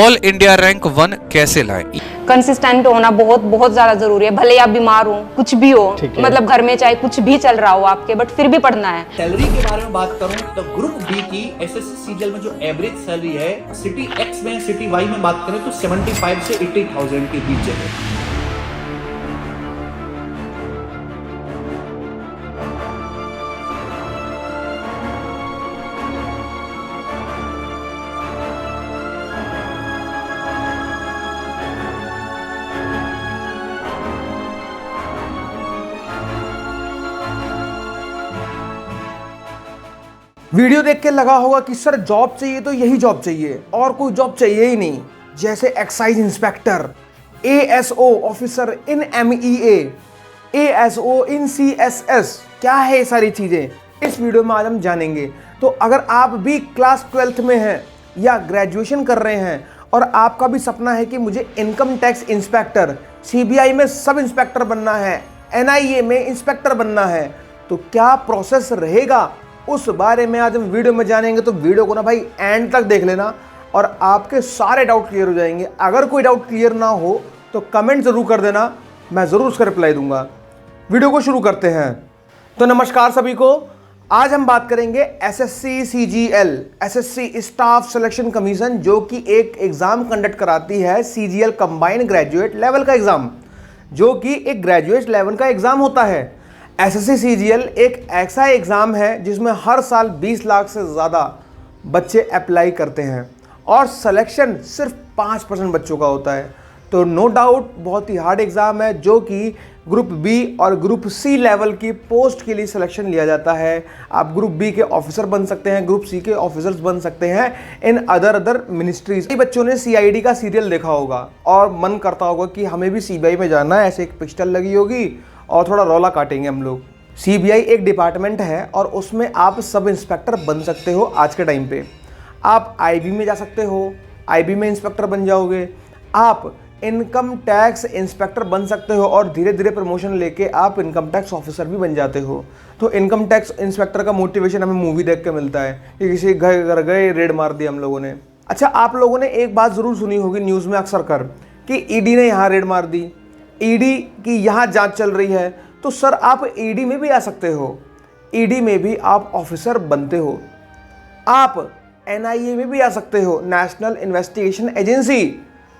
All India rank 1 कैसे लाएं? Consistent होना बहुत बहुत ज्यादा जरूरी है। भले आप बीमार हो, कुछ भी हो, मतलब घर में चाहे कुछ भी चल रहा हो आपके, बट फिर भी पढ़ना है। सैलरी के बारे में बात करूं तो ग्रुप बी की एसएससी सीजीएल में जो एवरेज सैलरी है सिटी एक्स में, सिटी वाई में बात करें तो 75 से 80,000 के बीच है। वीडियो देख के लगा होगा कि सर जॉब चाहिए तो यही जॉब चाहिए और कोई जॉब चाहिए ही नहीं, जैसे excise inspector, ASO officer in MEA, ASO in CSS. क्या है ये सारी चीजें इस वीडियो में आज हम जानेंगे। तो अगर आप भी क्लास 12th में हैं या ग्रेजुएशन कर रहे हैं और आपका भी सपना है कि मुझे इनकम टैक्स इंस्पेक्टर, सीबीआई में सब इंस्पेक्टर बनना है, एनआईए में इंस्पेक्टर बनना है, तो क्या प्रोसेस रहेगा उस बारे में आज हम वीडियो में जानेंगे। तो वीडियो को ना भाई एंड तक देख लेना और आपके सारे डाउट क्लियर हो जाएंगे। अगर कोई डाउट क्लियर ना हो तो कमेंट जरूर कर देना, मैं जरूर उसका रिप्लाई दूंगा। वीडियो को शुरू करते हैं। तो नमस्कार सभी को। आज हम बात करेंगे SSC CGL, SSC staff selection commission, जो कि एक एग्जाम कंडक्ट कराती है, सीजीएल कंबाइंड ग्रेजुएट लेवल का एग्जाम, जो कि एक ग्रेजुएट लेवल का एग्जाम होता है। एसएससी सीजीएल एक ऐसा एग्ज़ाम है जिसमें हर साल 20 लाख से ज़्यादा बच्चे अप्लाई करते हैं और सिलेक्शन सिर्फ 5% बच्चों का होता है। तो नो डाउट बहुत ही हार्ड एग्ज़ाम है, जो कि ग्रुप बी और ग्रुप सी लेवल की पोस्ट के लिए सिलेक्शन लिया जाता है। आप ग्रुप बी के ऑफिसर बन सकते हैं, ग्रुप सी के ऑफिसर्स बन सकते हैं इन अदर मिनिस्ट्रीज। कई बच्चों ने सीआईडी का सीरियल देखा होगा और मन करता होगा कि हमें भी सीबीआई में जाना है, ऐसे एक पिस्टल लगी होगी और थोड़ा रौला काटेंगे हम लोग। सीबीआई एक डिपार्टमेंट है और उसमें आप सब इंस्पेक्टर बन सकते हो। आज के टाइम पे आप आईबी में जा सकते हो, आईबी में इंस्पेक्टर बन जाओगे। आप इनकम टैक्स इंस्पेक्टर बन सकते हो और धीरे धीरे प्रमोशन लेके आप इनकम टैक्स ऑफिसर भी बन जाते हो। तो इनकम टैक्स इंस्पेक्टर का मोटिवेशन हमें मूवी देख के मिलता है कि किसी घर गए रेड मार दी हम लोगों ने। अच्छा, आप लोगों ने एक बात ज़रूर सुनी होगी न्यूज़ में अक्सर कर कि ईडी ने यहाँ रेड मार दी, ईडी की यहाँ जांच चल रही है। तो सर आप ईडी में भी आ सकते हो, ईडी में भी आप ऑफिसर बनते हो। आप एनआईए में भी आ सकते हो, नेशनल इन्वेस्टिगेशन एजेंसी,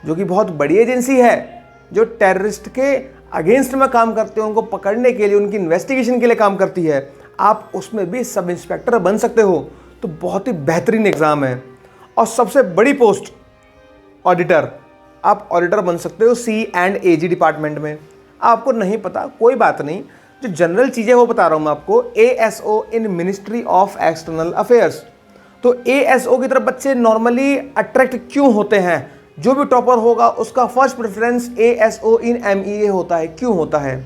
जो कि बहुत बड़ी एजेंसी है, जो टेररिस्ट के अगेंस्ट में काम करते हैं, उनको पकड़ने के लिए, उनकी इन्वेस्टिगेशन के लिए काम करती है। आप उसमें भी सब इंस्पेक्टर बन सकते हो। तो बहुत ही बेहतरीन एग्ज़ाम है। और सबसे बड़ी पोस्ट ऑडिटर, आप ऑडिटर बन सकते हो C&AG डिपार्टमेंट में। आपको नहीं पता कोई बात नहीं, जो जनरल चीज़ें वो बता रहा हूँ मैं आपको। ASO in ministry of external affairs. तो एएसओ की तरफ बच्चे नॉर्मली अट्रैक्ट क्यों होते हैं? जो भी टॉपर होगा उसका फर्स्ट प्रेफरेंस एएसओ इन एमईए होता है। क्यों होता है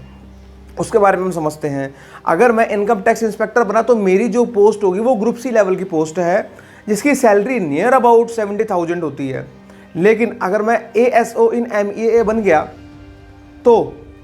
उसके बारे में हम समझते हैं। अगर मैं इनकम टैक्स इंस्पेक्टर बना तो मेरी जो पोस्ट होगी वो ग्रुप सी लेवल की पोस्ट है, जिसकी सैलरी नियर अबाउट 70,000 होती है। लेकिन अगर मैं एएसओ इन एमईए बन गया तो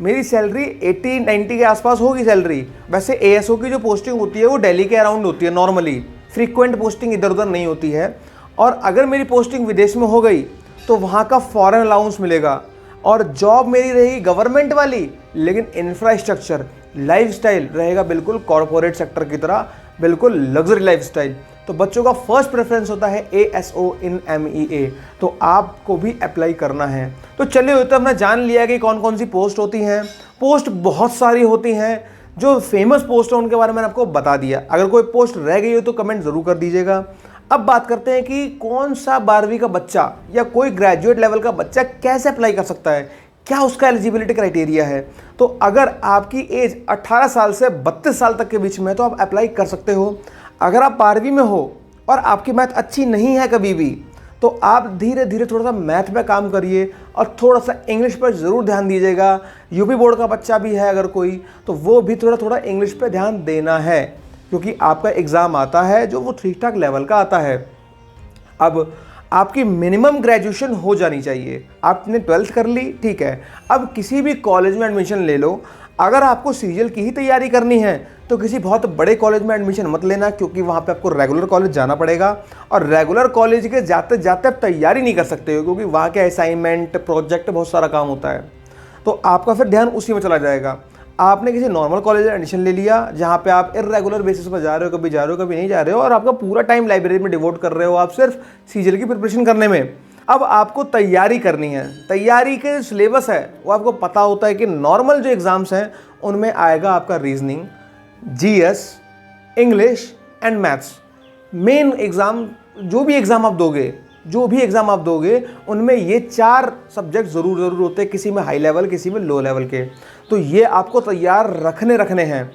मेरी सैलरी 80-90 के आसपास होगी सैलरी। वैसे एएसओ की जो पोस्टिंग होती है वो दिल्ली के अराउंड होती है नॉर्मली, फ्रीक्वेंट पोस्टिंग इधर उधर नहीं होती है। और अगर मेरी पोस्टिंग विदेश में हो गई तो वहाँ का फॉरेन अलाउंस मिलेगा और जॉब मेरी रहेगी गवर्नमेंट वाली, लेकिन इंफ्रास्ट्रक्चर, लाइफस्टाइल रहेगा बिल्कुल कॉरपोरेट सेक्टर की तरह, बिल्कुल लग्जरी लाइफस्टाइल। तो बच्चों का फर्स्ट प्रेफरेंस होता है एएसओ इन एमईए। तो आपको भी अप्लाई करना है। तो चलिए, तो हमने जान लिया कि कौन कौन सी पोस्ट होती हैं। पोस्ट बहुत सारी होती हैं, जो फेमस पोस्ट है उनके बारे में मैंने आपको बता दिया। अगर कोई पोस्ट रह गई हो तो कमेंट ज़रूर कर दीजिएगा। अब बात करते हैं कि कौन सा 12वीं का बच्चा या कोई ग्रेजुएट लेवल का बच्चा कैसे अप्लाई कर सकता है, क्या उसका एलिजिबिलिटी क्राइटेरिया है। तो अगर आपकी एज 18 साल से 32 साल तक के बीच में है तो आप अप्लाई कर सकते हो। अगर आप 12वीं में हो और आपकी मैथ अच्छी नहीं है कभी भी, तो आप धीरे धीरे थोड़ा सा मैथ में काम करिए और थोड़ा सा इंग्लिश पर ज़रूर ध्यान दीजिएगा। यूपी बोर्ड का बच्चा भी है अगर कोई, तो वो भी थोड़ा थोड़ा इंग्लिश पे ध्यान देना है, क्योंकि आपका एग्ज़ाम आता है जो वो ठीक ठाक लेवल का आता है। अब आपकी मिनिमम ग्रेजुएशन हो जानी चाहिए। आपने 12th कर ली, ठीक है। अब किसी भी कॉलेज में एडमिशन ले लो, अगर आपको सीजीएल की ही तैयारी करनी है तो किसी बहुत बड़े कॉलेज में एडमिशन मत लेना, क्योंकि वहाँ पे आपको रेगुलर कॉलेज जाना पड़ेगा और रेगुलर कॉलेज के जाते जाते आप तैयारी नहीं कर सकते हो, क्योंकि वहाँ के असाइनमेंट, प्रोजेक्ट, बहुत सारा काम होता है। तो आपका फिर ध्यान उसी में चला जाएगा। आपने किसी नॉर्मल कॉलेज में एडमिशन ले लिया जहाँ पे आप इरेगुलर बेसिस पर जा रहे हो, कभी जा रहे हो कभी नहीं जा रहे हो, और आपका पूरा टाइम लाइब्रेरी में डिवोट कर रहे हो आप सिर्फ सीजीएल की प्रिपरेशन करने में। अब आपको तैयारी करनी है। तैयारी के सिलेबस है वो आपको पता होता है कि नॉर्मल जो एग्ज़ाम्स हैं उनमें आएगा आपका reasoning, GS, English and maths. Main exam जो भी एग्ज़ाम आप दोगे उनमें ये 4 सब्जेक्ट ज़रूर होते हैं, किसी में हाई लेवल, किसी में लो लेवल के। तो ये आपको तैयार रखने हैं।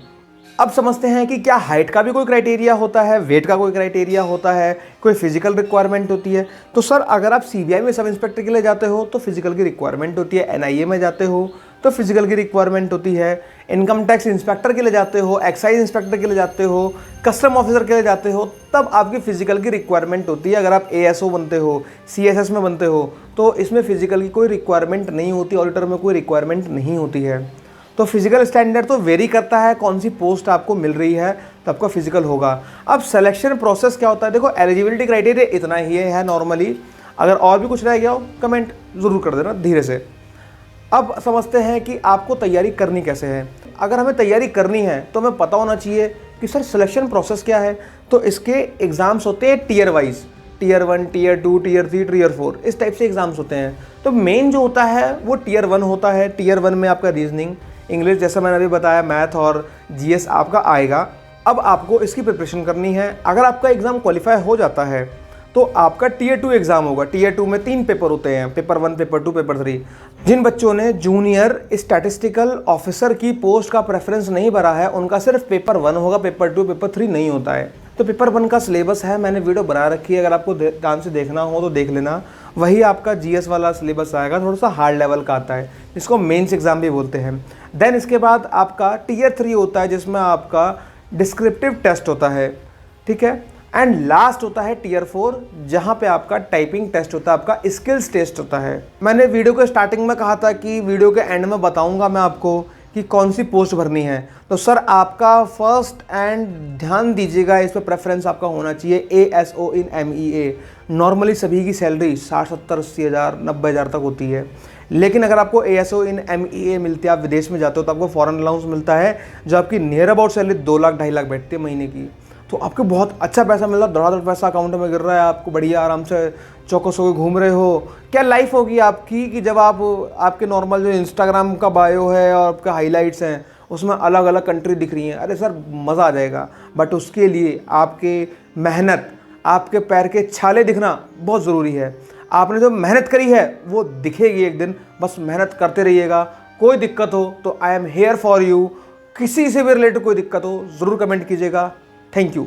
अब समझते हैं कि क्या हाइट का भी कोई क्राइटेरिया होता है, वेट का कोई क्राइटेरिया होता है, कोई फिजिकल रिक्वायरमेंट होती है। तो सर अगर आप सीबीआई में सब इंस्पेक्टर के लिए जाते हो तो फिजिकल की रिक्वायरमेंट होती है, एनआईए में जाते हो तो फिजिकल की रिक्वायरमेंट होती है, इनकम टैक्स इंस्पेक्टर के लिए जाते हो, एक्साइज इंस्पेक्टर के लिए जाते हो, कस्टम ऑफिसर के लिए जाते हो, तब आपकी फिजिकल की रिक्वायरमेंट होती है। अगर आप एएसओ बनते हो, सीएसएस में बनते हो तो इसमें फिजिकल की कोई रिक्वायरमेंट नहीं होती, ऑडिटर में कोई रिक्वायरमेंट नहीं होती है। तो फिजिकल स्टैंडर्ड तो वेरी करता है, कौन सी पोस्ट आपको मिल रही है तो आपका फिजिकल होगा। अब सिलेक्शन प्रोसेस क्या होता है, देखो एलिजिबिलिटी क्राइटेरिया इतना ही है नॉर्मली। अगर और भी कुछ रह गया हो कमेंट ज़रूर कर देना धीरे से। अब समझते हैं कि आपको तैयारी करनी कैसे है। अगर हमें तैयारी करनी है तो हमें पता होना चाहिए कि सर सिलेक्शन प्रोसेस क्या है। तो इसके एग्ज़ाम्स होते हैं tier wise, tier 1, tier 2, tier 3, tier 4, इस टाइप से एग्ज़ाम्स होते हैं। तो मेन जो होता है वो टीयर 1 होता है। टीयर 1 में आपका रीजनिंग, इंग्लिश, जैसा मैंने अभी बताया, मैथ और जीएस आपका आएगा। अब आपको इसकी प्रिपरेशन करनी है। अगर आपका एग्ज़ाम क्वालिफाई हो जाता है तो आपका टीयर 2 एग्ज़ाम होगा। टीयर 2 में 3 पेपर होते हैं, पेपर 1, पेपर 2, पेपर 3। जिन बच्चों ने जूनियर स्टैटिस्टिकल ऑफिसर की पोस्ट का प्रेफरेंस नहीं भरा है उनका सिर्फ पेपर 1 होगा, पेपर 2, पेपर 3 नहीं होता है। तो पेपर 1 का सिलेबस है, मैंने वीडियो बना रखी है, अगर आपको ध्यान से देखना हो तो देख लेना। वही आपका जीएस वाला सिलेबस आएगा, थोड़ा सा हार्ड लेवल का आता है, जिसको मेंस एग्जाम भी बोलते हैं। देन इसके बाद आपका टीयर 3 होता है, जिसमें आपका डिस्क्रिप्टिव टेस्ट होता है, ठीक है। एंड लास्ट होता है टीयर 4, जहां पे आपका टाइपिंग टेस्ट होता है, आपका स्किल्स टेस्ट होता है। मैंने वीडियो के स्टार्टिंग में कहा था कि वीडियो के एंड में बताऊंगा मैं आपको कि कौन सी पोस्ट भरनी है। तो सर आपका फर्स्ट एंड ध्यान दीजिएगा, इस पर प्रेफरेंस आपका होना चाहिए एएसओ इन एमईए। नॉर्मली सभी की सैलरी 60, 70, 80 हज़ार, 90 हज़ार तक होती है, लेकिन अगर आपको एएसओ इन एमईए मिलती है, आप विदेश में जाते हो तो आपको फॉरेन अलाउंस मिलता है, जो आपकी near about salary 2 lakh 2.5 lakh बैठती है महीने की। तो आपको बहुत अच्छा पैसा मिल रहा है, धड़ाधड़ पैसा अकाउंट में गिर रहा है, आपको बढ़िया आराम से चौकस होकर घूम रहे हो। क्या लाइफ होगी आपकी कि जब आप आपके नॉर्मल जो इंस्टाग्राम का बायो है और आपके हाईलाइट्स हैं उसमें अलग अलग कंट्री दिख रही हैं। अरे सर मज़ा आ जाएगा, बट उसके लिए आपके मेहनत, आपके पैर के छाले दिखना बहुत ज़रूरी है। आपने जो मेहनत करी है वो दिखेगी एक दिन, बस मेहनत करते रहिएगा। कोई दिक्कत हो तो I am here for you. किसी से भी रिलेटेड कोई दिक्कत हो ज़रूर कमेंट कीजिएगा। Thank you.